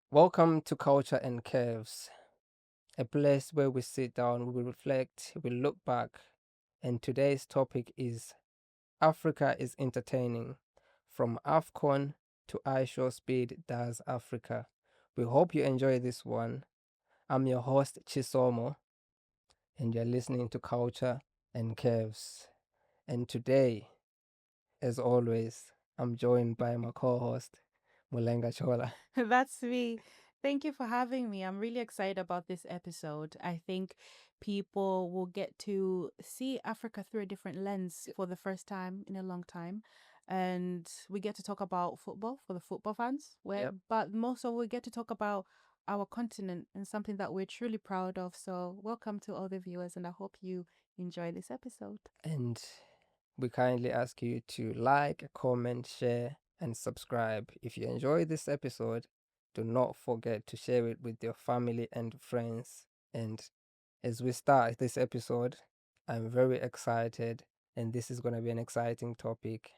Welcome to Culture and Curves, a place where we sit down, we reflect, we look back, and today's topic is Africa is entertaining. From AFCON to iShowSpeed does Africa. We hope you enjoy this one. I'm your host, Chisomo, and you're listening to Culture and Curves. And today, as always, I'm joined by my co host, Mulenga Chola. That's me. Thank you for having me. I'm really excited about this episode. I think people will get to see Africa through a different lens for the first time in a long time. And we get to talk about football for the football fans. Yep. But most of all, we get to talk about our continent and something that we're truly proud of. So, welcome to all the viewers, and I hope you enjoy this episode. And we kindly ask you to like, comment, share, and subscribe. If you enjoy this episode, do not forget to share it with your family and friends. And as we start this episode, I'm very excited, and this is going to be an exciting topic.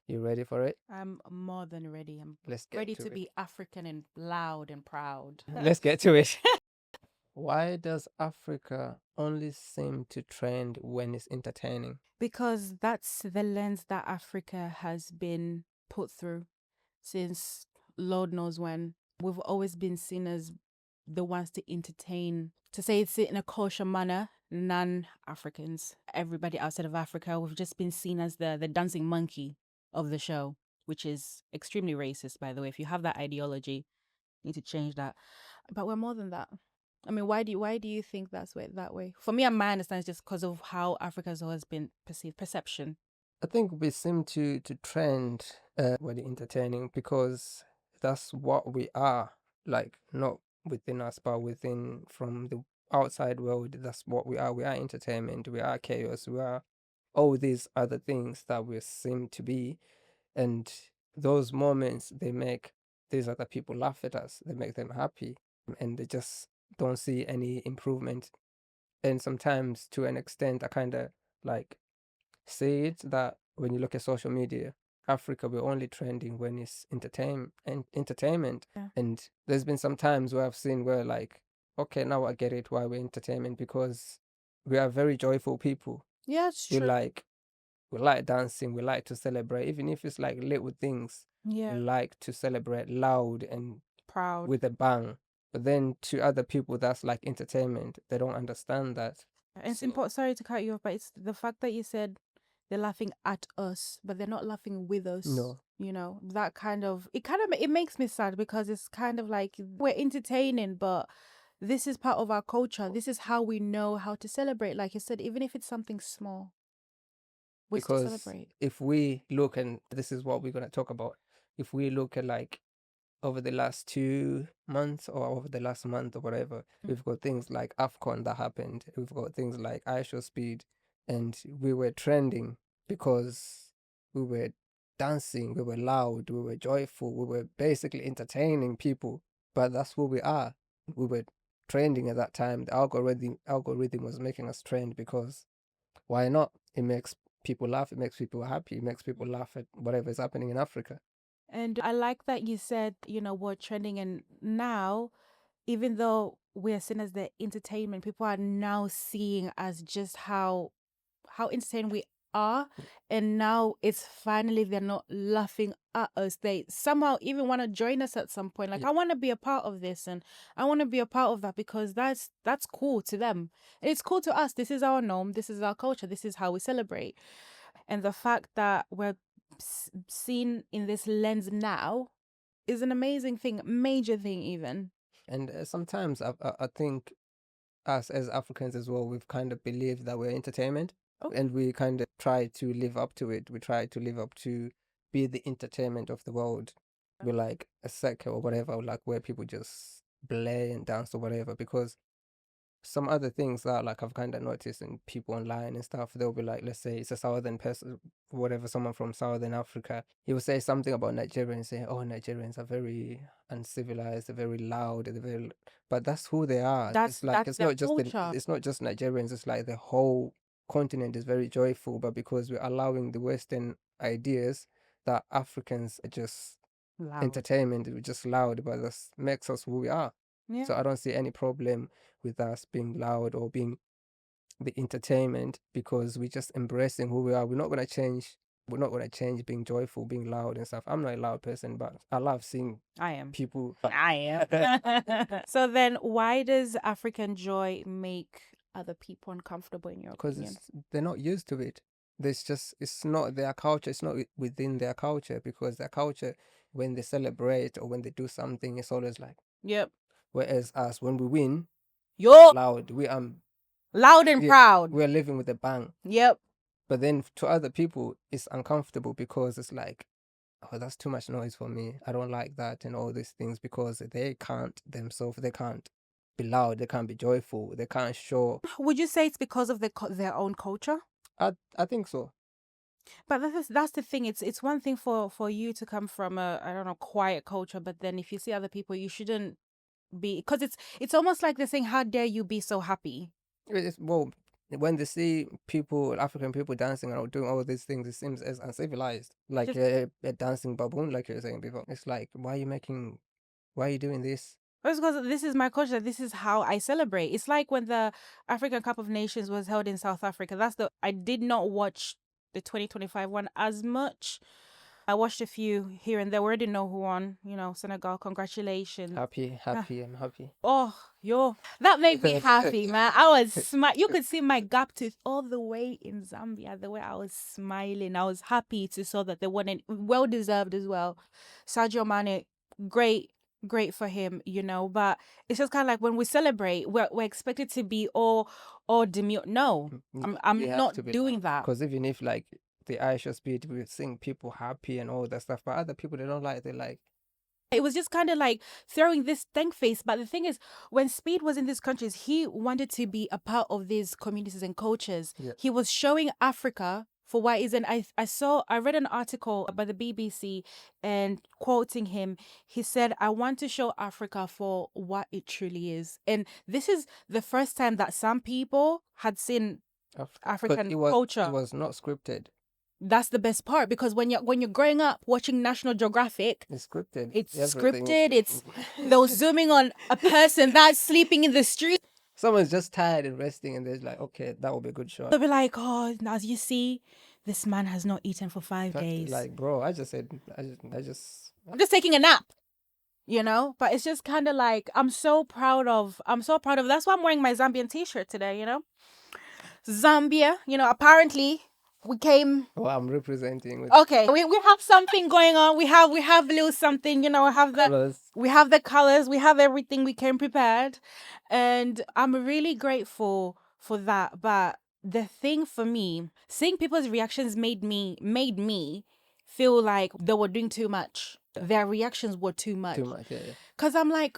You ready for it? I'm more than ready. I'm Let's get ready to to it. be African and loud and proud. Let's get to it. Why does Africa only seem to trend when it's entertaining? Because that's the lens that Africa has been put through since Lord knows when. We've always been seen as the ones to entertain, to say it's in a kosher manner, non Africans, everybody outside of Africa, we've just been seen as the dancing monkey of the show, which is extremely racist, by the way. If you have that ideology, you need to change that. But we're more than that. I mean, why do you think that way? For me, and my understanding is just because of how Africa has always been perceived, perception. I think we seem to trend with the entertaining because that's what we are. Like not within us, but within from the outside world. That's what we are. We are entertainment. We are chaos. We are all these other things that we seem to be. And those moments they make these other people laugh at us. They make them happy, and they just don't see any improvement. And sometimes, to an extent, I kind of like say it that when you look at social media, Africa, we're only trending when it's entertainment. Yeah. And there's been some times where I've seen where like, okay, now I get it why we're entertainment because we are very joyful people. Yeah, it's We true. like we like dancing, we like to celebrate, even if it's like little things. We Yeah. like to celebrate loud and Proud. with a bang. But then to other people that's like entertainment. They don't understand that. And it's So important. Sorry to cut you off, but it's the fact that you said they're laughing at us, but they're not laughing with us. no. That it makes me sad because it's kind of like we're entertaining, but this is part of our culture. This is how we know how to celebrate. Like you said, even if it's something small, we still Because celebrate. if we look, and this is what we're going to talk about, if we look at like over the last 2 months or over the last month or whatever, we've got things like AFCON that happened. We've got things like iShowSpeed, and we were trending because we were dancing, we were loud, we were joyful, we were basically entertaining people. But that's who we are. We were trending at that time. The algorithm was making us trend because why not? It makes people laugh, it makes people happy, it makes people laugh at whatever is happening in Africa. And I like that you said, we're trending. And now, even though we're seen as the entertainment, people are now seeing as just how insane we are. And now it's finally they're not laughing at us. They somehow even want to join us at some point. Like, Yeah. I want to be a part of this and I want to be a part of that because that's cool to them. And it's cool to us. This is our norm. This is our culture. This is how we celebrate. And the fact that we're seen in this lens now is an amazing thing, major thing even. And sometimes I think us as Africans as well, we've kind of believed that we're entertainment, Oh, and we kind of try to live up to it. We try to live up to be the entertainment of the world. We're like a sector or whatever, like where people just play and dance or whatever, because some other things that like I've kind of noticed in people online and stuff, they'll be like, let's say it's a southern person, whatever, someone from southern Africa, he will say something about Nigerians, say, oh, Nigerians are very uncivilized, they're very loud, they're very, but that's who they are. that's It's like that's their culture. it's not just Nigerians. It's like the whole continent is very joyful, but because we're allowing the Western ideas that Africans are just Loud. entertainment. We're just loud, but that makes us who we are. Yeah. So I don't see any problem with us being loud or being the entertainment, because we're just embracing who we are. We're not gonna change. We're not gonna change being joyful, being loud and stuff. I'm not a loud person, but I love seeing I am. people. I am. So then, why does African joy make other people uncomfortable in your Because opinion? they're not used to it. It's not their culture. It's not within their culture, because their culture, when they celebrate or when they do something, it's always like. Yep. Whereas us, when we win, Yo, loud. loud and Yeah, proud. we're living with a bang. Yep. But then to other people, it's uncomfortable, because it's like, oh, that's too much noise for me. I don't like that and all these things, because they can't themselves. They can't be loud. They can't be joyful. They can't show. Would you say it's because of their own culture? I think so. But that's the thing. It's one thing for you to come from a, I don't know, quiet culture, but then if you see other people, you shouldn't be, because it's almost like they're saying, how dare you be so happy? Well, when they see people, African people dancing and doing all these things, it seems as uncivilized, like Just- a dancing baboon, like you were saying before. It's like, why are you doing this? It's because this is my culture. This is how I celebrate. It's like when the African Cup of Nations was held in South Africa. I did not watch the 2025 one as much. I watched a few here and there. We already know who won. Senegal. Congratulations. Happy, I'm happy. Oh, that made me happy, man. I was you could see my gap tooth all the way in Zambia. The way I was smiling, I was happy to saw that they won, and well deserved as well. Sadio Mane, great for him, But it's just kind of like when we celebrate, we're expected to be all demure. No, I'm not doing that. Because even if like the iShowSpeed, we seeing people happy and all that stuff, but other people they don't like. They like. It was just kind of like throwing this thank face. But the thing is, when Speed was in these countries, he wanted to be a part of these communities and cultures. Yeah. He was showing Africa for what is. And I read an article by the BBC, and quoting him, he said, I want to show Africa for what it truly is. And this is the first time that some people had seen African culture. It was not scripted. That's the best part, because when you're growing up watching National Geographic, it's scripted. It's scripted. They're zooming on a person that's sleeping in the street. Someone's just tired and resting, and they're like, okay, that will be a good shot. They'll be like, oh, as you see, this man has not eaten for 5 days. Like, bro, I'm just taking a nap. But it's just kind of like, I'm so proud of. That's why I'm wearing my Zambian t-shirt today. Zambia. Apparently. We came. Oh, I'm representing. Okay, we have something going on. We have a little something. We have the colors. We have the colors. We have everything. We came prepared, and I'm really grateful for that. But the thing for me, seeing people's reactions made me feel like they were doing too much. Yeah. Their reactions were too much. Yeah. Because I'm like,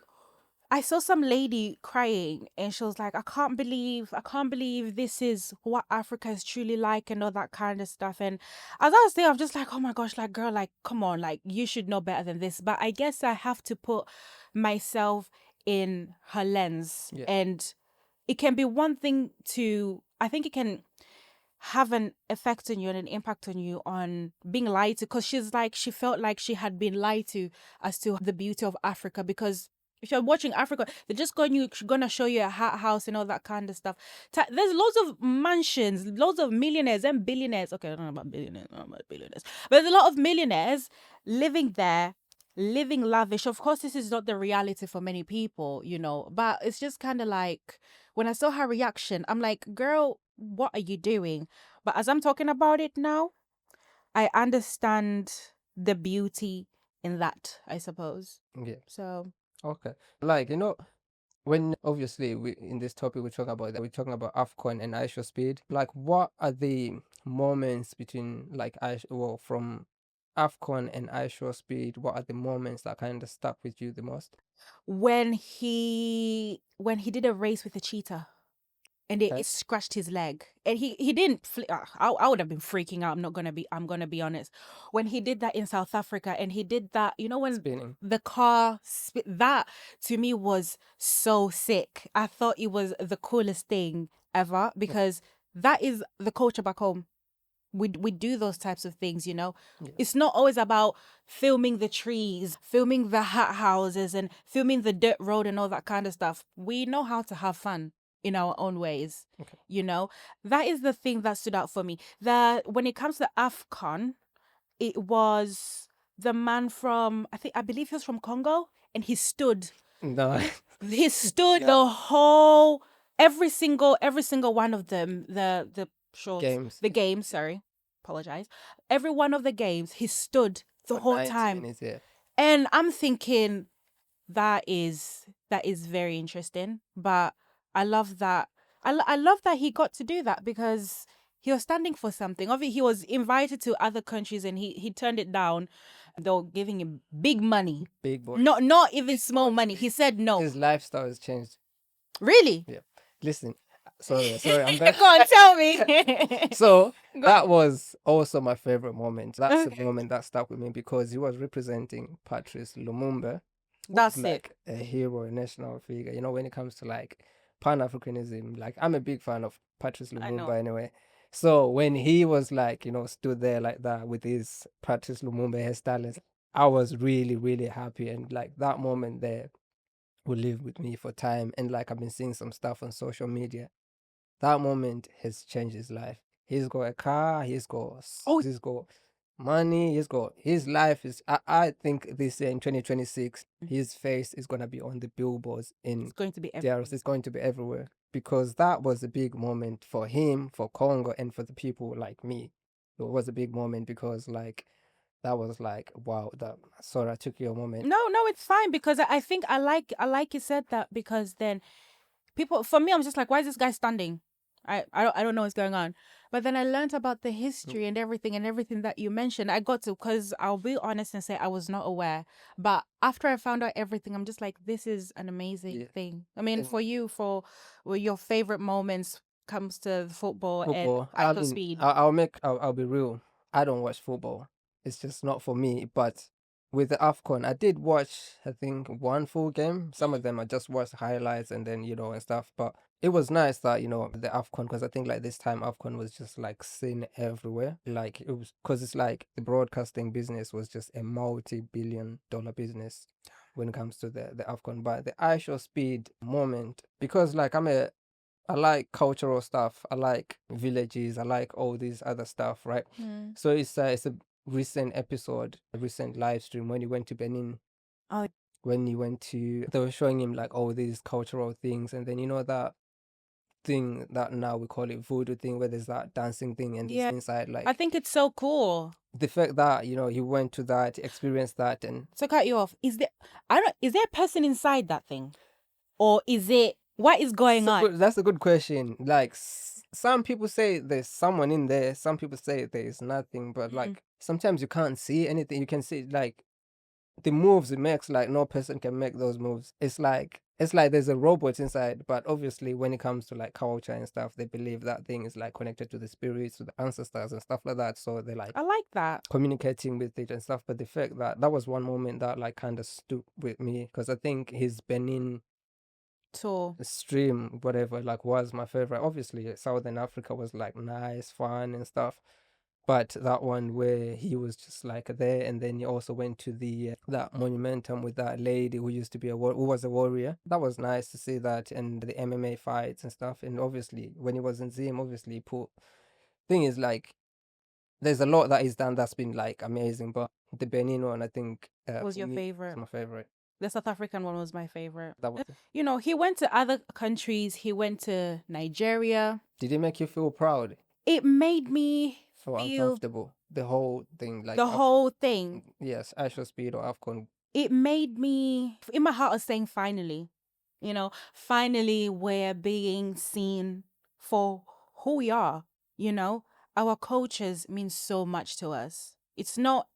I saw some lady crying, and she was like, I can't believe this is what Africa is truly like, and all that kind of stuff. And as I was there, I'm just like, oh my gosh, like, girl, like, come on, like, you should know better than this. But I guess I have to put myself in her lens. Yeah. And it can be one thing I think it can have an effect on you and an impact on you on being lied to, because she felt like she had been lied to as to the beauty of Africa. Because if you're watching Africa, they're just gonna show you a house and all that kind of stuff. There's loads of mansions, loads of millionaires and billionaires. Okay, I don't know about billionaires, but there's a lot of millionaires living there, living lavish. Of course, this is not the reality for many people, but it's just kind of like, when I saw her reaction, I'm like, girl, what are you doing? But as I'm talking about it now, I understand the beauty in that, I suppose. Yeah. So. Okay. Like, when obviously we in this topic we're talking about AFCON and iShowSpeed. Like, what are the moments between like from AFCON and iShowSpeed? What are the moments that kind of stuck with you the most? When he did a race with a cheetah, and it scratched his leg, and he didn't. I would have been freaking out. I'm gonna be honest. When he did that in South Africa, and he did that, when spinning the car that to me was so sick. I thought it was the coolest thing ever, because that is the culture back home. we do those types of things, you know. Yeah. It's not always about filming the trees, filming the hut houses, and filming the dirt road and all that kind of stuff. We know how to have fun in our own ways. Okay. You know, that is the thing that stood out for me. That when it comes to AFCON, it was the man from, I believe he was from Congo, and he stood No. Yeah. the whole, every single one of them, the shorts, Games. the games, sorry, apologize, every one of the games he stood the For whole 90 time. minutes, yeah. And I'm thinking that is very interesting. But I love that. I love that he got to do that, because he was standing for something. Obviously, he was invited to other countries and he turned it down. They were giving him big money, Big boy. not even small money. He said no. His lifestyle has changed. Really? Yeah. Listen, sorry, I'm back. Go on, tell me. So that was also my favorite moment. That's the moment that stuck with me because he was representing Patrice Lumumba. That's like a hero, a national figure. You know, when it comes to like Pan-Africanism, like I'm a big fan of Patrice I know. Lumumba anyway. So when he was like, you know, stood there like that with his Patrice Lumumba hairstylist, I was really, really happy. And like that moment there will live with me for time. And like I've been seeing some stuff on social media. That moment has changed his life. He's got a car, he's got money, his life is I think this year in 2026, his face is gonna be on the billboards in It's going to be DRC. It's going to be everywhere. Because that was a big moment for him, for Congo, and for the people like me. It was a big moment because like that was like wow, that sorry I took your moment. No, it's fine, because I think I like you said that, because then people, for me, I'm just like, why is this guy standing? I don't know what's going on. But then I learned about the history and everything that you mentioned. I got to, because I'll be honest and say I was not aware. But after I found out everything, I'm just like, this is an amazing thing. I mean, And for you, for your favorite moments comes to football football. and I iShowSpeed. mean, Speed. I'll be real. I don't watch football. It's just not for me. But with the AFCON, I did watch, I think, one full game. Some of them I just watched highlights and then, you know, and stuff. But it was nice that, you know, the AFCON, because I think like this time AFCON was just like seen everywhere. Like it was, because it's like the broadcasting business was just a multi-billion-dollar business when it comes to the AFCON. But the iShowSpeed moment, because like I like cultural stuff. I like villages. I like all these other stuff, right? So it's a recent episode, a recent live stream when he went to Benin. Oh. When he went to, they were showing him like all these cultural things, and then you know that thing that now we call it voodoo thing, where there's that dancing thing and Yeah. it's inside. Like I think it's so cool. the fact that you know he went to that, experienced that, and To cut you off, is there a person inside that thing, or is it, what is going on? That's a good question. Like some people say there's someone in there. Some people say there's nothing. But like sometimes you can't see anything. You can see like the moves it makes. Like no person can make those moves. It's like there's a robot inside. But obviously, when it comes to like culture and stuff, they believe that thing is like connected to the spirits, to the ancestors and stuff like that. So they're like I like that. communicating with it and stuff. But the fact that was one moment that like kind of stuck with me because I think his Benin Tour. stream, whatever, like was my favorite. Obviously, Southern Africa was like nice, fun and stuff. But that one where he was just like there, and then he also went to the that monumentum with that lady who used to be who was a warrior. That was nice to see that, and the MMA fights and stuff. And obviously, when he was in Zim, obviously, thing is like there's a lot that he's done that's been like amazing. But the Benin one, I think, Was for your me, favorite? was my favorite. The South African one was my favorite. That was. You know, he went to other countries. He went to Nigeria. Did it make you feel proud? It made me So feel uncomfortable. The whole thing, like the whole thing. yes, iShowSpeed or AFCON. It made me, in my heart, I was saying, finally, you know, finally we're being seen for who we are. You know, our cultures mean so much to us. It's not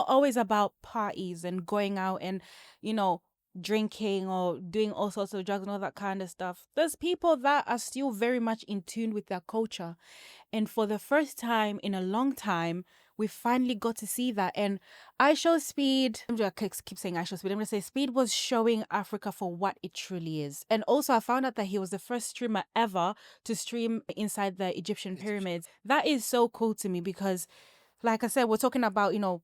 always about parties and going out and, you know, drinking or doing all sorts of drugs and all that kind of stuff. There's people that are still very much in tune with their culture. And for the first time in a long time, we finally got to see that. And iShowSpeed, I keep saying iShowSpeed, I'm going to say Speed was showing Africa for what it truly is. And also I found out that he was the first streamer ever to stream inside the Egyptian pyramids. That is so cool to me because, like I said, we're talking about, in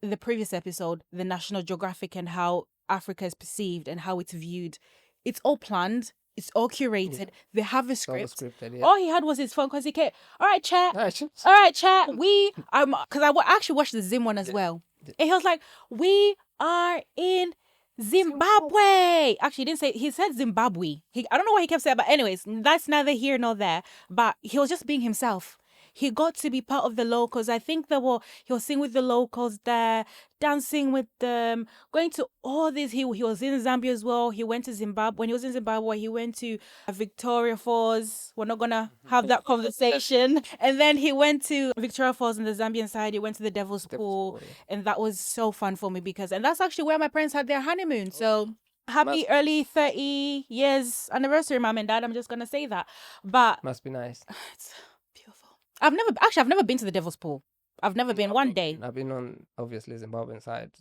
the previous episode, the National Geographic and how Africa is perceived and how it's viewed. It's all planned. It's all curated. Yeah. They have a It's all script. scripted, yeah. All he had was his phone because he came. All right, chat. Actually, All right, chat. We because actually watched the Zim one as well, and he was like, "We are in Zimbabwe." Actually, he didn't say. He said Zimbabwe. I don't know what he kept saying, but anyways, that's neither here nor there. But he was just being himself. He got to be part of the locals. I think he was singing with the locals there, dancing with them, going to all this. He was in Zambia as well. He went to Zimbabwe. When he was in Zimbabwe, he went to Victoria Falls. We're not gonna have that conversation. And then he went to Victoria Falls on the Zambian side. He went to the Devil's Pool, and that was so fun for me and that's actually where my parents had their honeymoon. So happy early 30 years anniversary, mom and dad. I'm just gonna say that. But must be nice. it's beautiful. I've never been to the Devil's Pool. I've never been one day. I've been on obviously Zimbabwean side,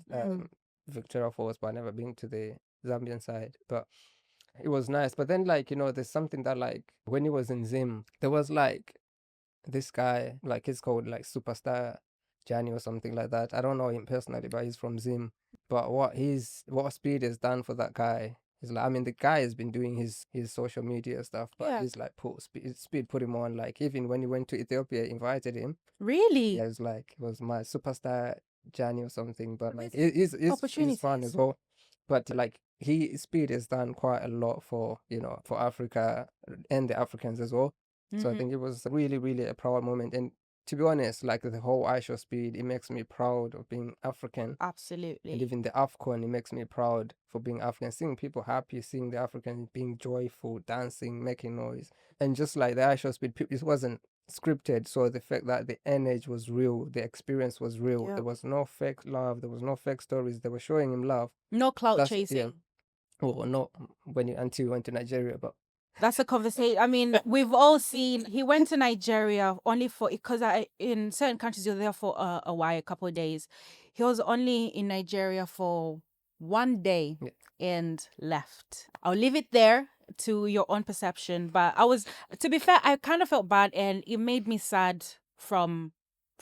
Victoria Falls, but I've never been to the Zambian side. But it was nice. But then, like, there's something that, like, when he was in Zim, there was like this guy, like, he's called like Superstar Johnny or something like that. I don't know him personally, but he's from Zim. But what Speed has done for that guy is, like, I mean, the guy has been doing his social media stuff, but he's like Speed put him on, like, even when he went to Ethiopia, invited him. Really? Yeah, it was my Superstar Johnny or something. But like, he's fun as well. But like, Speed has done quite a lot for for Africa and the Africans as well. So I think it was really, really a proud moment. And to be honest, like, the whole iShowSpeed, it makes me proud of being African. Absolutely. And even the AFCON, it makes me proud for being African. Seeing people happy, seeing the Africans being joyful, dancing, making noise. And just like the iShowSpeed, it wasn't scripted. So the fact that the energy was real, the experience was real. Yep. There was no fake love. There was no fake stories. They were showing him love. No clout chasing. Yeah. Well, not until you went to Nigeria, but that's a conversation. I mean, we've all seen. He went to Nigeria only because in certain countries you're there for a while, a couple of days. He was only in Nigeria for one day and left. I'll leave it there to your own perception. But to be fair, I kind of felt bad, and it made me sad from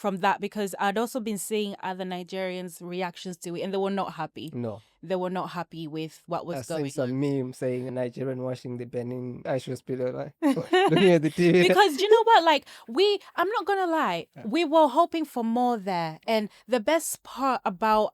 that because I'd also been seeing other Nigerians' reactions to it, and they were not happy. No. They were not happy with what was going on. I seen some meme saying a Nigerian watching the Benin iShowSpeed, like, looking at the TV. Because you know what, like, I'm not gonna lie, we were hoping for more there, and the best part about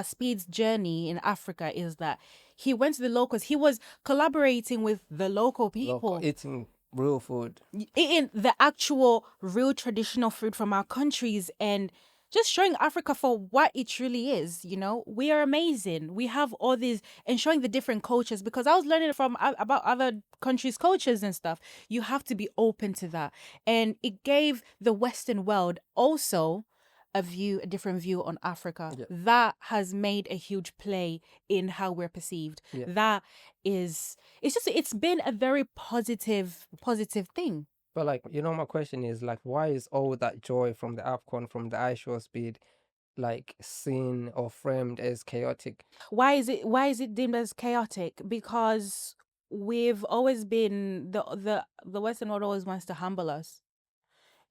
Speed's journey in Africa is that he went to the locals. He was collaborating with the local people, eating real food, eating the actual real traditional food from our countries, and just showing Africa for what it truly is. We are amazing. We have all these, and showing the different cultures, because I was learning about other countries' cultures and stuff. You have to be open to that. And it gave the Western world also a different view on Africa. Yeah. That has made a huge play in how we're perceived. Yeah. That is, it's been a very positive thing. But like, my question is, like, why is all that joy from the AFCON, from the iShowSpeed, like, seen or framed as chaotic? Why is it deemed as chaotic? Because we've always been the Western world always wants to humble us.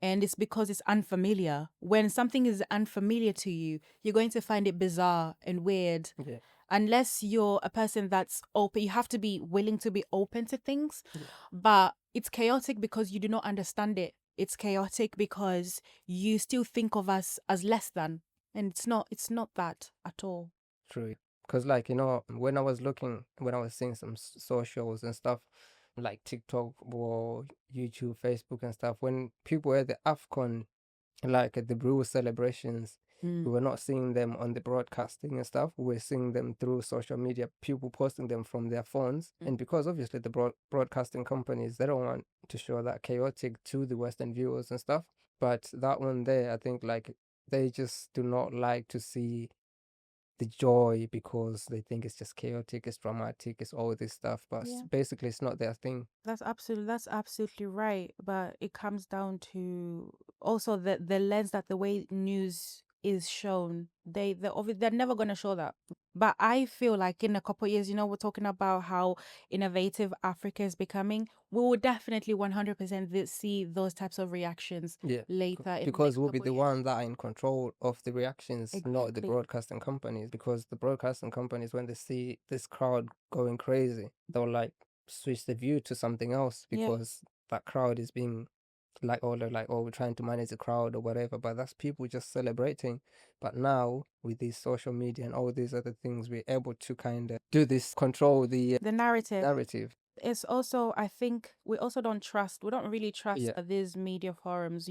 And it's because it's unfamiliar. When something is unfamiliar to you, you're going to find it bizarre and weird. Yeah. Unless you're a person that's open, you have to be willing to be open to things. Yeah. But it's chaotic because you do not understand it. It's chaotic because you still think of us as less than. And it's not that at all. True. Because, like, when I was seeing some socials and stuff, like TikTok or YouTube, Facebook and stuff, when people were at the AFCON, like at the Brew celebrations, we were not seeing them on the broadcasting and stuff. We were seeing them through social media, people posting them from their phones. And because obviously the broadcasting companies, they don't want to show that chaotic to the Western viewers and stuff. But that one there, I think, like, they just do not like to see the joy because they think it's just chaotic, it's dramatic, it's all this stuff. But basically, it's not their thing. That's absolutely right. But it comes down to also the lens that the way news is shown, they're never gonna show that. But I feel like in a couple of years, we're talking about how innovative Africa is becoming. We will definitely 100% see those types of reactions later in the because next we'll be couple the of years. ones that are in control of the reactions, not the Exactly. broadcasting companies. Because the broadcasting companies, when they see this crowd going crazy, they'll like switch the view to something else Yeah. because that crowd is being like, oh, they're like, oh, we're trying to manage the crowd or whatever. But that's people just celebrating. But now with these social media and all these other things, we're able to kind of do this, control the The narrative. narrative. It's also, I think we also we don't really trust these media forums.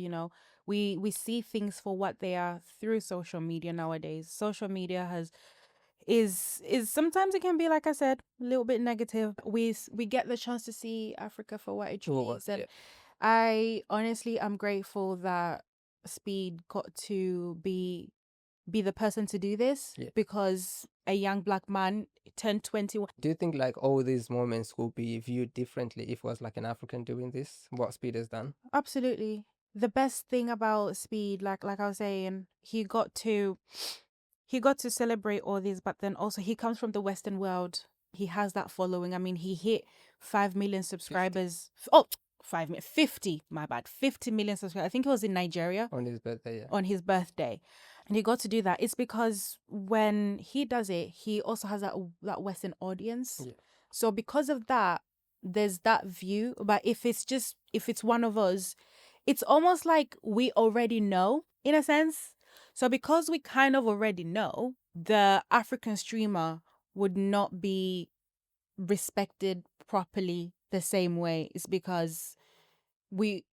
We see things for what they are through social media nowadays. Social media is sometimes it can be, like I said, a little bit negative. We get the chance to see Africa for what it truly is, and I honestly am grateful that Speed got to be the person to do this, because a young black man turned 21. Do you think like all these moments will be viewed differently if it was like an African doing this, what Speed has done? Absolutely. The best thing about Speed, like I was saying, he got to celebrate all this, but then also he comes from the Western world. He has that following. I mean, he hit 5 million subscribers. Oh, 50, my bad. 50 million subscribers. I think it was in Nigeria On his birthday, on his birthday. And he got to do that. It's because when he does it, he also has that Western audience. Yeah. So because of that, there's that view. But if it's one of us, it's almost like we already know, in a sense. So because we kind of already know, the African streamer would not be respected properly the same way. It's because we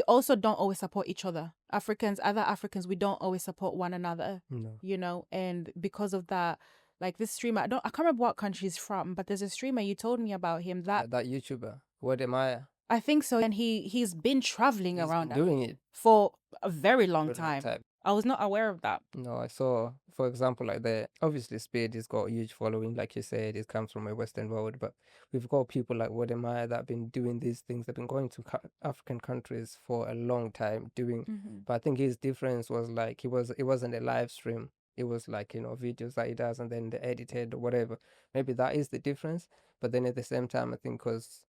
also don't always support each other. Other Africans, we don't always support one another. No. And because of that, like this streamer, I can't remember what country he's from, but there's a streamer, you told me about him, that That YouTuber, what am I? I think so. And he's been traveling around doing it for a very long for a long time. time. I was not aware of that. No, I saw, for example, like obviously Speed has got a huge following, like you said, it comes from a Western world, but we've got people like Wodemaya that have been doing these things, they've been going to African countries for a long time doing, but I think his difference was like, it wasn't a live stream, it was like, videos that he does and then they edited or whatever. Maybe that is the difference, but then at the same time, I think because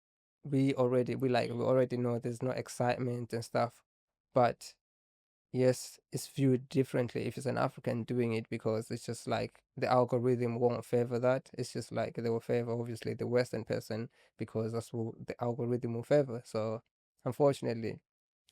we already know there's no excitement and stuff, but yes, it's viewed differently if it's an African doing it because it's just like the algorithm won't favor that. It's just like they will favor obviously the Western person because that's what the algorithm will favor. So unfortunately,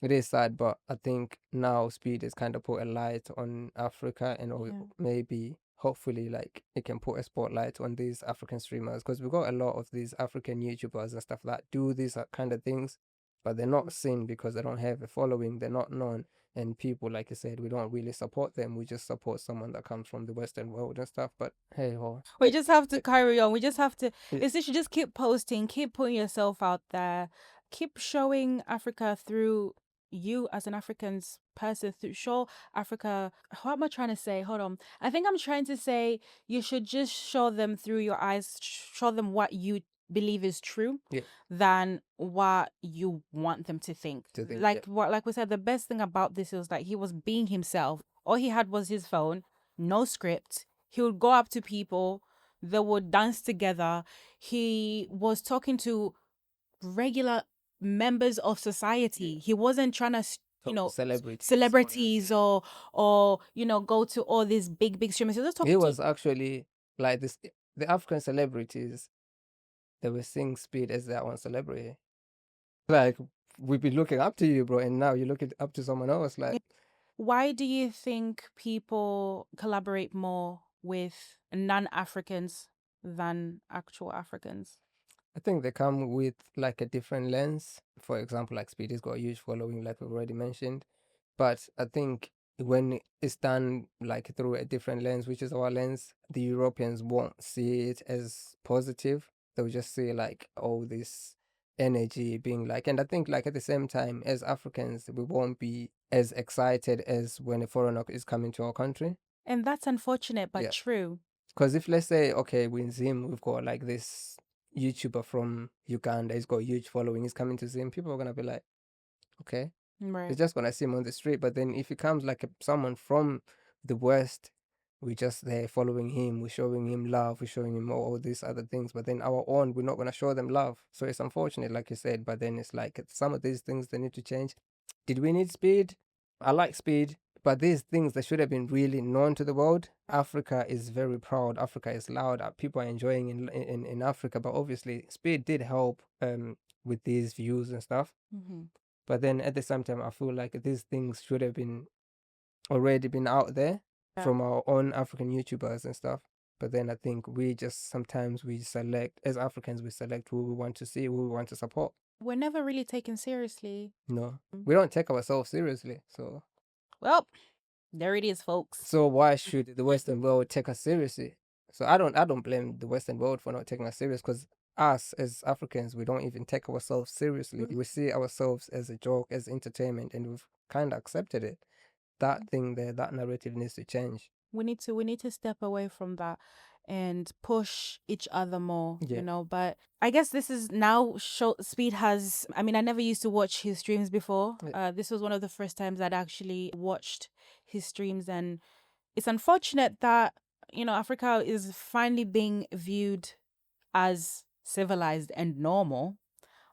it is sad, but I think now Speed has kind of put a light on Africa and maybe hopefully like it can put a spotlight on these African streamers because we've got a lot of these African YouTubers and stuff that do these kind of things, but they're not seen because they don't have a following, they're not known. And people, like you said, we don't really support them. We just support someone that comes from the Western world and stuff. But hey, we just have to carry on. We just have to. It's literally just keep posting, keep putting yourself out there, keep showing Africa through you as an African's person. Through show Africa. What am I trying to say? Hold on. I think I'm trying to say you should just show them through your eyes. Show them what you believe is true than what you want them to think. Like we said, the best thing about this is like he was being himself. All he had was his phone, no script. He would go up to people, they would dance together. He was talking to regular members of society. He wasn't trying to celebrities or go to all these big streamers. He was just talking he was actually like this, the African celebrities, they were seeing Speed as their own celebrity. Like, we've been looking up to you, bro, and now you're looking up to someone else. Like, why do you think people collaborate more with non-Africans than actual Africans? I think they come with like a different lens. For example, like Speedy's got a huge following, like we've already mentioned. But I think when it's done like through a different lens, which is our lens, the Europeans won't see it as positive. They'll just see like all this energy being like, and I think like at the same time as Africans, we won't be as excited as when a foreigner is coming to our country. And that's unfortunate, but true. Because if let's say, okay, we in Zim, we've got like this YouTuber from Uganda, he's got a huge following, he's coming to Zim, people are gonna be like, okay. They're just gonna see him on the street. But then if he comes like someone from the West, we're just there following him, we're showing him love, we're showing him all these other things, but then our own, we're not going to show them love. So it's unfortunate, like you said, but then it's like some of these things they need to change. Did we need speed? I like speed, but these things that should have been really known to the world. Africa is very proud. Africa is loud. People are enjoying in Africa, but obviously speed did help with these views and stuff. Mm-hmm. But then at the same time, I feel like these things should have been already been out there from our own African YouTubers and stuff. But then I think we just sometimes we select as Africans, we select who we want to see, who we want to support. We're never really taken seriously. No, we don't take ourselves seriously. So, well, there it is, folks. So why should the Western world take us seriously? So I don't blame the Western world for not taking us serious, because us as Africans, we don't even take ourselves seriously. We see ourselves as a joke, as entertainment, and we've kind of accepted it. That thing there, that narrative needs to change. We need to step away from that and push each other more, Yeah. you know. But I guess this is now Speed has, I mean, I never used to watch his streams before. This was one of the first times I'd actually watched his streams, and it's unfortunate that, you know, Africa is finally being viewed as civilized and normal,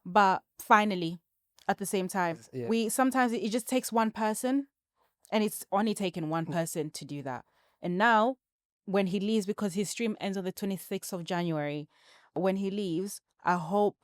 but finally at the same time, we sometimes it just takes one person, and it's only taken one person to do that. And now, when he leaves, because his stream ends on the 26th of January, when he leaves, I hope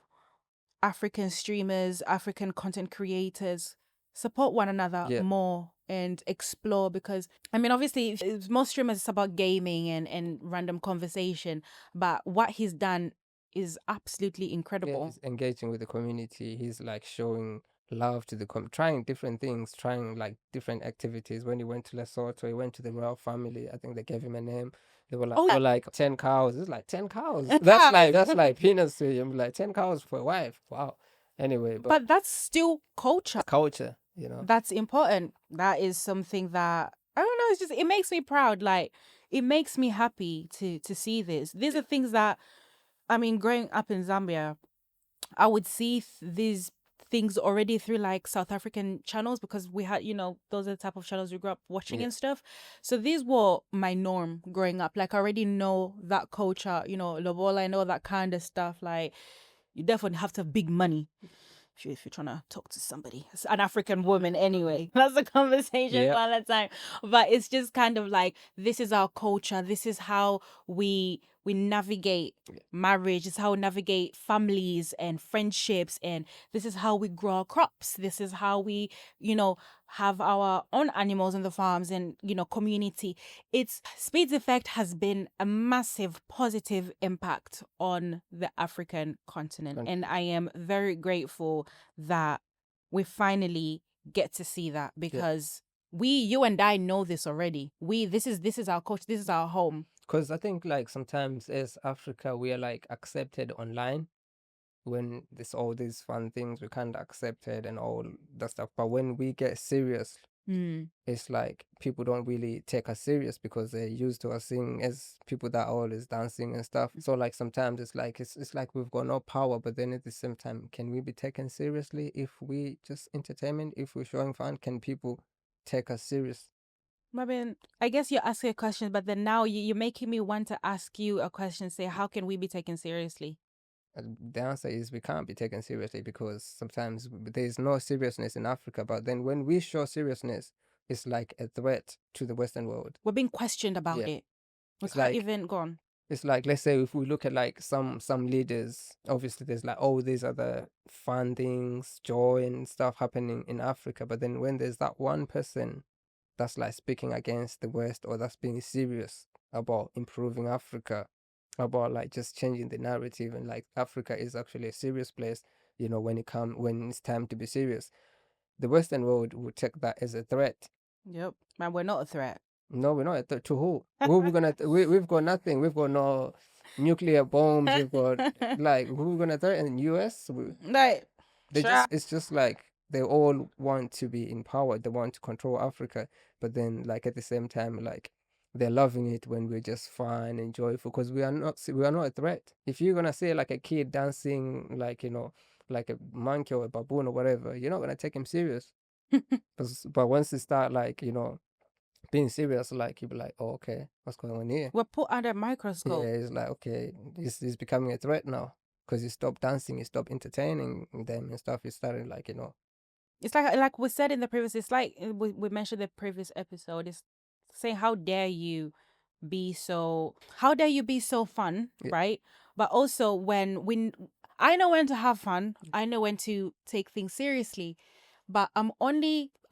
African streamers, African content creators support one another more and explore, because, I mean, obviously, most streamers, it's about gaming and random conversation, but what he's done is absolutely incredible. He's engaging with the community. He's like showing love to the trying different things, trying like different activities. When he went to Lesotho, he went to the royal family. I think they gave him a name. They were like 10 cows. It's like 10 cows. That's like peanuts to him. Like 10 cows for a wife. Wow. Anyway, but that's still culture. Culture, you know. That's important. That is something that, I don't know, it's just, it makes me proud. Like, it makes me happy to see this. These are things that, I mean, growing up in Zambia, I would see these things already through like South African channels, because we had, you know, those are the type of channels we grew up watching and stuff. So these were my norm growing up. Like, I already know that culture, you know, lobola, I know that kind of stuff. Like, you definitely have to have big money if you're trying to talk to somebody, it's an African woman anyway. That's a conversation for all the time. But it's just kind of like, this is our culture. This is how we navigate marriage. It's how we navigate families and friendships. And this is how we grow our crops. This is how we, you know, have our own animals on the farms and, you know, community. It's Speed's effect has been a massive positive impact on the African continent. And I am very grateful that we finally get to see that, because you and I know this already. This is our culture. This is our home. Because I think like sometimes as Africa, we are like accepted online. When there's all these fun things, we kind of accepted and all that stuff. But when we get serious, it's like people don't really take us serious, because they're used to us seeing as people that are always dancing and stuff. So like sometimes it's like we've got no power, but then at the same time, can we be taken seriously if we just entertainment? If we're showing fun, can people take us serious? I mean, I guess you're asking a question, but then now you're making me want to ask you a question. Say, how can we be taken seriously? The answer is we can't be taken seriously, because sometimes there's no seriousness in Africa. But then when we show seriousness, it's like a threat to the Western world. We're being questioned about it. We can't even go on. It's like, let's say if we look at like some leaders, obviously there's like, oh, these are the fun things, joy and stuff happening in Africa. But then when there's that one person that's like speaking against the West, or that's being serious about improving Africa, about like just changing the narrative, and like Africa is actually a serious place, you know, when it's time to be serious, the Western world would take that as a threat. Yep. Man, we're not a threat. No, we're not a threat to who? Who we gonna? We've got nothing. We've got no nuclear bombs. We've got like, who we gonna threaten? US? It's just like they all want to be in power. They want to control Africa, but then like at the same time, like they're loving it when we're just fun and joyful, because we are not a threat. If you're gonna say like a kid dancing, like, you know, like a monkey or a baboon or whatever, you're not gonna take him serious. But once they start like, you know, being serious, like you'd be like, oh, okay, what's going on here? We're put under a Yeah, microscope. it's like, okay, this is becoming a threat now because you stop dancing, you stop entertaining them and stuff. You started like, It's like we said in the previous. It's like we mentioned the previous episode. It's saying how dare you be so fun, Yeah. right? But also when I know when to have fun, I know when to take things seriously, but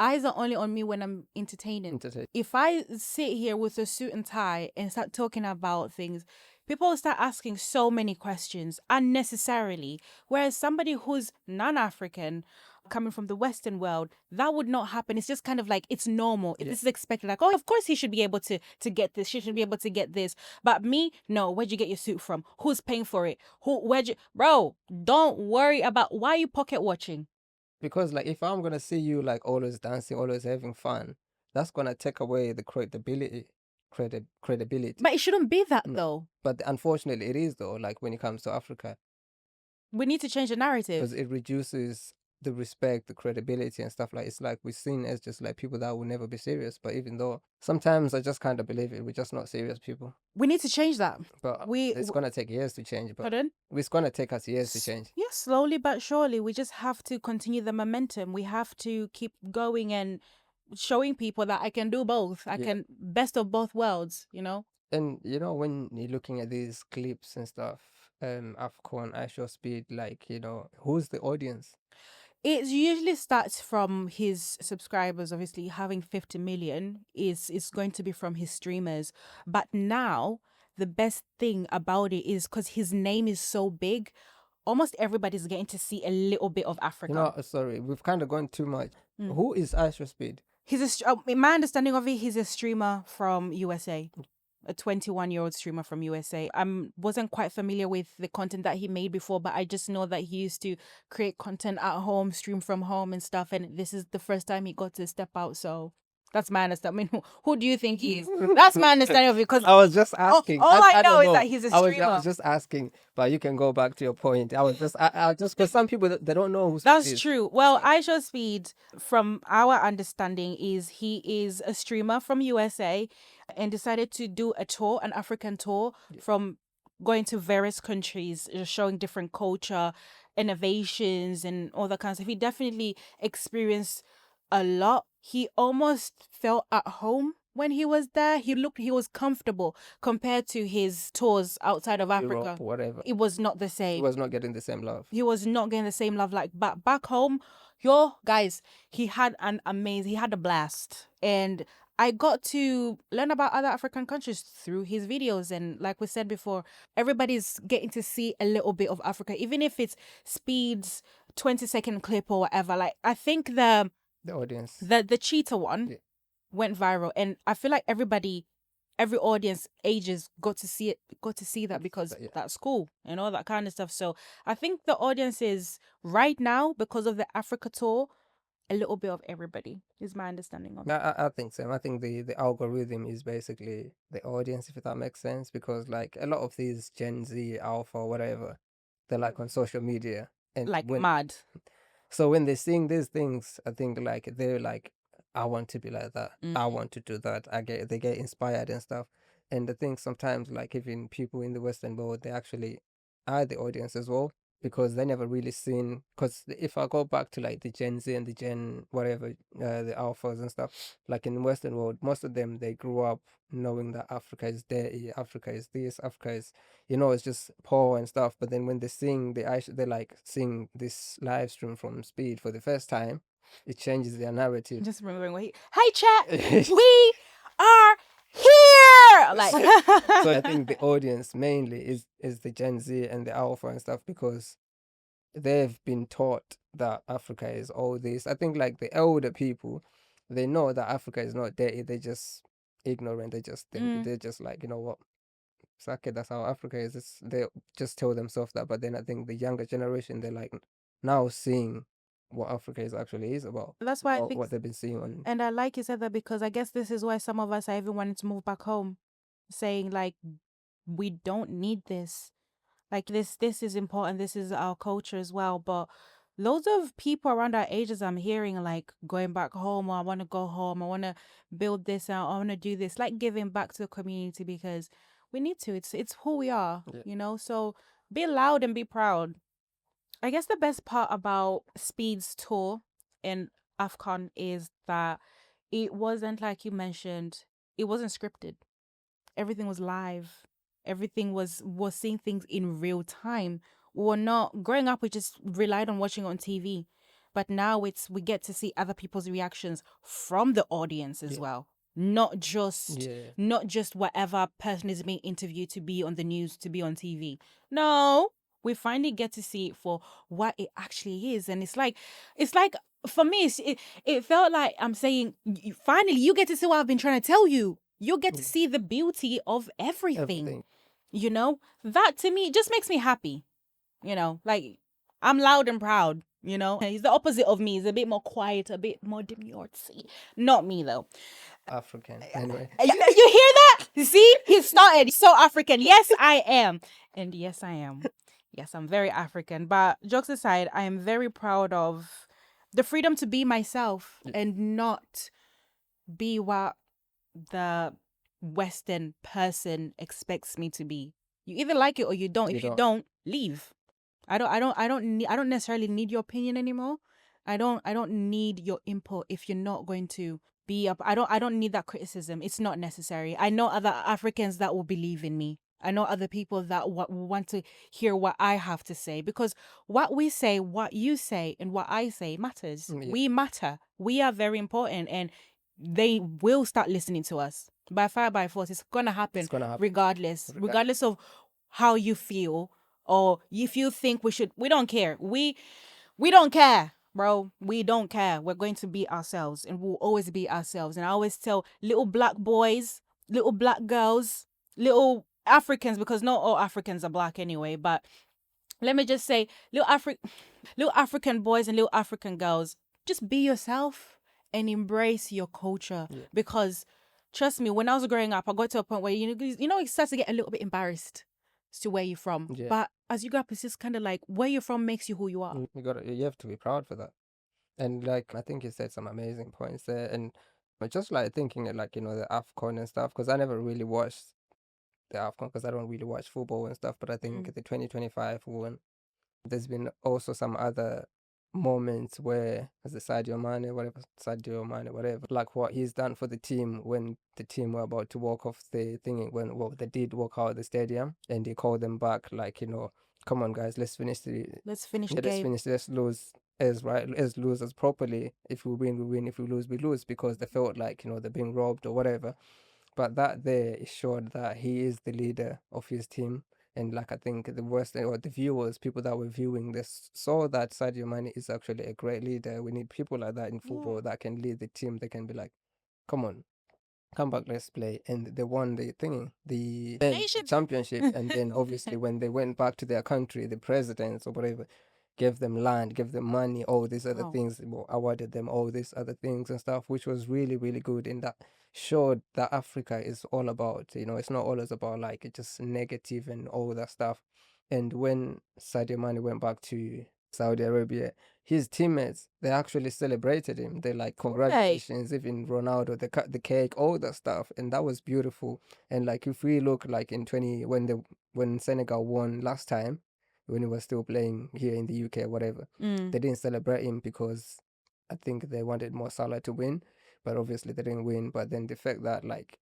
eyes are only on me when I'm entertaining. entertain. If I sit here with a suit and tie and start talking about things, people will start asking so many questions unnecessarily, whereas somebody who's non-African coming from the Western world, that would not happen. It's just kind of like it's normal. Yeah. This is expected. Like, oh, of course he should be able to get this. She should be able to get this. But me, no. Where'd you get your suit from? Who's paying for it? Bro? Don't worry about why you pocket watching. Because like if I'm gonna see you like always dancing, always having fun, that's gonna take away the credibility. But it shouldn't be that No. though. But unfortunately, it is though. Like when it comes to Africa, We need to change the narrative. because it reduces the respect, the credibility, and stuff like. It's like we're seen as just like people that will never be serious. But even though sometimes I just kind of believe it, we're just not serious people. We need to change that. But We it's gonna take years to change. But pardon? it's gonna take us years to change. Yes, slowly but surely. We just have to continue the momentum. We have to keep going and showing people that I can do both. I Yeah. can best of both worlds, you know? And when you're looking at these clips and stuff, AFCON, iShowSpeed, like who's the audience? It usually starts from his subscribers. Obviously, having 50 million is going to be from his streamers. But now, the best thing about it is because his name is so big, almost everybody's getting to see a little bit of Africa. Sorry, we've kind of gone too much. Mm. Who is iShowSpeed? In my understanding of it, he's a streamer from USA. A 21-year-old streamer from USA. I wasn't quite familiar with the content that he made before, but I just know that he used to create content at home, stream from home and stuff. And this is the first time he got to step out. So that's my understanding. I mean, who do you think he is? That's my understanding of it. Because I was just asking. all I know don't is that he's a I streamer. was just asking, but you can go back to your point. I was just, I just because some people they don't know who. That's is. true. Well, iShowSpeed, from our understanding, is he is a streamer from USA and decided to do a tour, an African tour, from going to various countries, showing different culture, innovations, and all that kind of stuff. He definitely experienced a lot. He almost felt at home when he was there. He was comfortable compared to his tours outside of Africa. Europe, whatever. It was not the He same. was not getting the same love. He was not getting the same love. Like back home, yo guys, he had a blast. And I got to learn about other African countries through his videos. And like we said before, everybody's getting to see a little bit of Africa, even if it's Speed's 20-second clip or whatever. Like I think the audience, the cheetah one went viral, and I feel like every audience ages got to see that because that's cool and all that kind of stuff. So I think the audience is right now, because of the Africa tour, a little bit of everybody is my understanding of it. I think so. I think the algorithm is basically the audience, if that makes sense, because like a lot of these Gen Z, Alpha, whatever, they're like on social media and like mad. So when they're seeing these things, I think like they're like, I want to be like that. I want to do that. They get inspired and stuff. And the thing sometimes, like even people in the Western world, they actually are the audience as well, because they never really seen. Because if I go back to like the Gen Z and the Gen whatever, the Alphas and stuff, like in the Western world, most of them they grew up knowing that Africa is dirty, Africa is this, Africa is, it's just poor and stuff. But then when they like seeing this live stream from Speed for the first time, it changes their narrative. Just remembering hey chat, we are here. Like so I think the audience mainly is the Gen Z and the Alpha and stuff, because they've been taught that Africa is all this. I think like the elder people, they know that Africa is not dirty. They just ignorant. They just think they're just like, you know what, Sake, that's how Africa is. They just tell themselves that. But then I think the younger generation, they're like now seeing what Africa actually is about. That's why I think what they've been seeing on. And I like you said that, because I guess this is why some of us are even wanting to move back home, saying like, we don't need this. Like this is important. This is our culture as well. But loads of people around our ages I'm hearing like going back home, or I want to go home, I want to build this out, I want to do this, like giving back to the community because we need to. It's who we are, Yeah. you know? So be loud and be proud. I guess the best part about Speed's tour in AFCON is that it wasn't like you mentioned, it wasn't scripted. Everything was live. Everything was seeing things in real time. We were not growing up, we just relied on watching on TV. But now it's we get to see other people's reactions from the audience as Yeah. well. Not just Yeah. not just whatever person is being interviewed to be on the news, to be on TV. No. We finally get to see it for what it actually is. And it's like for me, it felt like I'm saying, finally, you get to see what I've been trying to tell you. You get to Yeah. see the beauty of everything. Everything. You know, that to me just makes me happy. You know, like I'm loud and proud. You know, he's the opposite of me. He's a bit more quiet, a bit more demure. Not me though. African. Anyway. You hear that? You see, he started so African. Yes, I am, and yes, I am. Yes, I'm very African. But jokes aside, I am very proud of the freedom to be myself Yeah. and not be what the Western person expects me to be. You either like it or you don't. If you don't, leave. I don't necessarily need your opinion anymore. I don't need your input if you're not going to be up. I don't need that criticism. It's not necessary. I know other Africans that will believe in me. I know other people that want to hear what I have to say, because what we say, what you say, and what I say matters. Yeah. We matter. We are very important, and they will start listening to us by fire by force. It's gonna happen. It's gonna happen. Regardless of how you feel, or if you think we don't care. We don't care, bro. We don't care. We're going to be ourselves, and we'll always be ourselves. And I always tell little black boys, little black girls, little Africans, because not all Africans are black anyway, but let me just say little African boys and little African girls, just be yourself and embrace your culture. Yeah. Because trust me, when I was growing up, I got to a point where it starts to get a little bit embarrassed as to where you're from. Yeah. But as you grow up, it's just kind of like where you're from makes you who you are. You have to be proud for that. And like I think you said some amazing points there, and but just like thinking it like the AFCON and stuff, because I never really watched the AFCON because I don't really watch football and stuff. But I think the 2025 one, there's been also some other moments where, as the Sadio Mane, whatever, like what he's done for the team when the team were about to walk off the thingy, when they did walk out of the stadium, and he called them back, like, come on guys, let's finish the game. let's lose let's lose as properly. If we win, we win. If we lose, we lose, because they felt like they're being robbed or whatever. But that there is showed that he is the leader of his team. And like I think the the viewers, people that were viewing this, saw that Sadio Mane is actually a great leader. We need people like that in football that can lead the team. They can be like, come on, come back, let's play. And they won the thingy, the championship. And then obviously when they went back to their country, the presidents or whatever gave them land, gave them money, all these other things, awarded them all these other things and stuff, which was really, really good. And that showed that Africa is all about, it's not always about like just negative and all that stuff. And when Sadio Mane went back to Saudi Arabia, his teammates, they actually celebrated him. They like, congratulations, even Ronaldo, they cut the cake, all that stuff. And that was beautiful. And like if we look like in when Senegal won last time, when he was still playing here in the UK or whatever, they didn't celebrate him because I think they wanted Mo Salah to win, but obviously they didn't win. But then the fact that like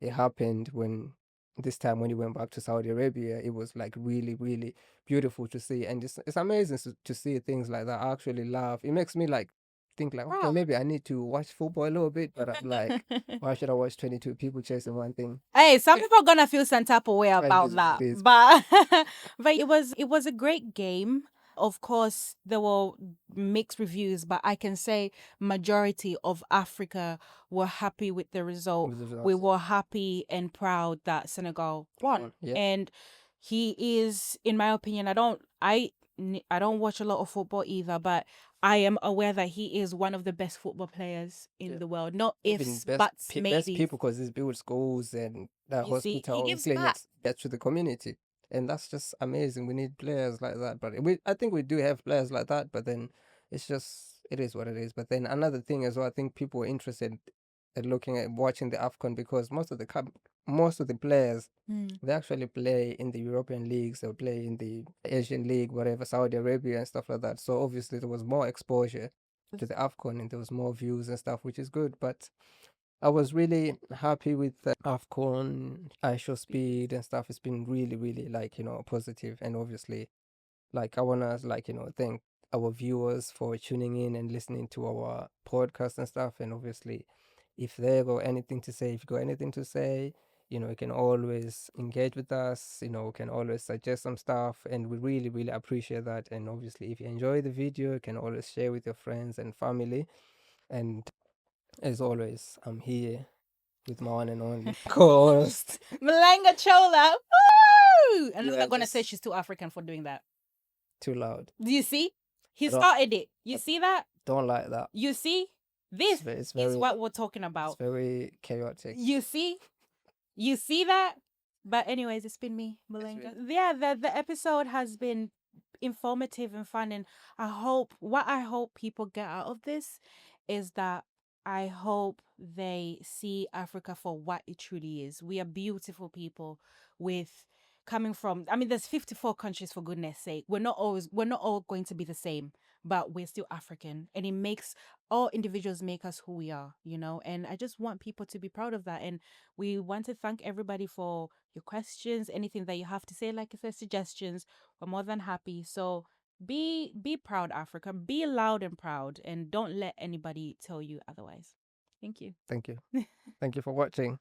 it happened when this time when he went back to Saudi Arabia, it was like really, really beautiful to see. And it's amazing to see things like that. I actually laugh. It makes me like think like, okay, maybe I need to watch football a little bit, but I'm like, why should I watch 22 people chasing one thing? Hey, some people are gonna feel some type of way about that, but but it was a great game. Of course, there were mixed reviews, but I can say majority of Africa were happy with the result. We were happy and proud that Senegal won. Yeah. And he is, in my opinion, I don't watch a lot of football either, but I am aware that he is one of the best football players in the world. Not ifs, buts, best maybe. people, because he's built schools and You see, he hospital gives clinics to the community. and that's just amazing. We need players like that, but I think we do have players like that, but then it's just it is what it is. But then another thing as well, I think people were interested in looking at watching the AFCON because most of the players they actually play in the European leagues, they play in the Asian league, whatever, Saudi Arabia and stuff like that. So obviously there was more exposure to the AFCON and there was more views and stuff, which is good. But I was really happy with the AFCON, iShowSpeed and stuff. It's been really, really like, positive. And obviously, like, I want to, like, thank our viewers for tuning in and listening to our podcast and stuff. And obviously, if they got anything to say, if you got anything to say, you can always engage with us, you can always suggest some stuff. And we really, really appreciate that. And obviously, if you enjoy the video, you can always share with your friends and family. And as always, I'm here with my one and only co-host. Mulenga Chola. Woo! And I'm Yeah, not gonna say just she's too African for doing that. too loud. Do you see? He I don't- started it. You see that? Don't like that. You see? This It's is what we're talking it's about. very chaotic. You see? You see that? But anyways, it's been me, Mulenga. Yeah, the episode has been informative and fun, and I hope people get out of this is that I hope they see Africa for what it truly is. We are beautiful people with coming from, I mean, there's 54 countries, for goodness sake. We're not all going to be the same, but we're still African, and it makes all individuals make us who we are, and I just want people to be proud of that. And we want to thank everybody for your questions, anything that you have to say, like I said, suggestions. We're more than happy. So be proud, Africa. Be loud and proud, and don't let anybody tell you otherwise. Thank you. Thank you. Thank you for watching.